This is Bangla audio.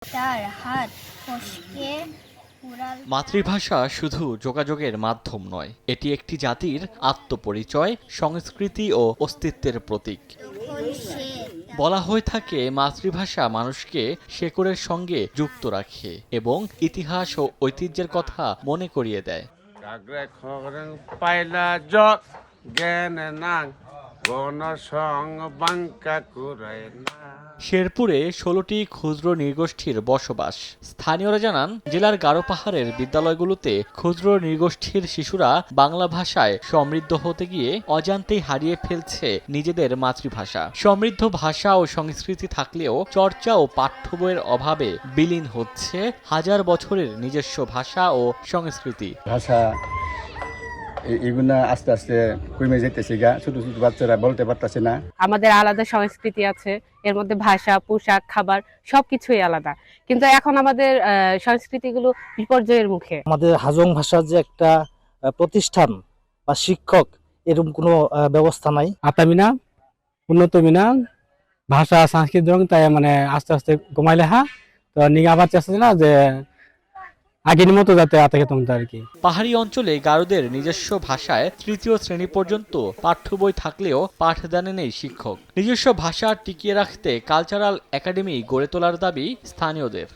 তার হাত ফসকে মাতৃভাষা শুধু যোগাযোগের মাধ্যম নয়, এটি একটি জাতির আত্মপরিচয়, সংস্কৃতি ও অস্তিত্বের প্রতীক। বলা হয়ে থাকে মাতৃভাষা মানুষকে শেকড়ের সঙ্গে যুক্ত রাখে এবং ইতিহাস ও ঐতিহ্যের কথা মনে করিয়ে দেয়। শেরপুরে ১৬টি ক্ষুদ্র নৃগোষ্ঠীর বসবাস। স্থানীয়রা জানান, জেলার গারো পাহাড়ের বিদ্যালয়গুলোতে ক্ষুদ্র নৃগোষ্ঠীর শিশুরা বাংলা ভাষায় সমৃদ্ধ হতে গিয়ে অজান্তেই হারিয়ে ফেলছে নিজেদের মাতৃভাষা। সমৃদ্ধ ভাষা ও সংস্কৃতি থাকলেও চর্চা ও পাঠ্য বইয়ের অভাবে বিলীন হচ্ছে হাজার বছরের নিজস্ব ভাষা ও সংস্কৃতি। ভাষা এগুলা আস্তে আস্তে কমে যেতেছে গা, ছোট ছোট বাচ্চারা বলতে পারতেছে না। আমাদের আলাদা সংস্কৃতি আছে, এর মধ্যে ভাষা, পোশাক, খাবার সবকিছুই আলাদা, কিন্তু এখন আমাদের সংস্কৃতিগুলো বিপর্যয়ের মুখে। আমাদের হাজং ভাষার যে একটা প্রতিষ্ঠান বা শিক্ষক, এরকম কোনো ব্যবস্থা নাই। আতামিনা উন্নত মিনা ভাষা সংস্কৃতি তাই মানে আস্তে আস্তে কমাই লেখা তো নিগা আবার চেষ্টা না যে আগের মতো যাতে আতাকে তোমরা আর কি। পাহাড়ি অঞ্চলে গারোদের নিজস্ব ভাষায় তৃতীয় শ্রেণী পর্যন্ত পাঠ্য বই থাকলেও পাঠদানে নেই শিক্ষক। নিজস্ব ভাষা টিকিয়ে রাখতে কালচারাল একাডেমি গড়ে তোলার দাবি স্থানীয়দের।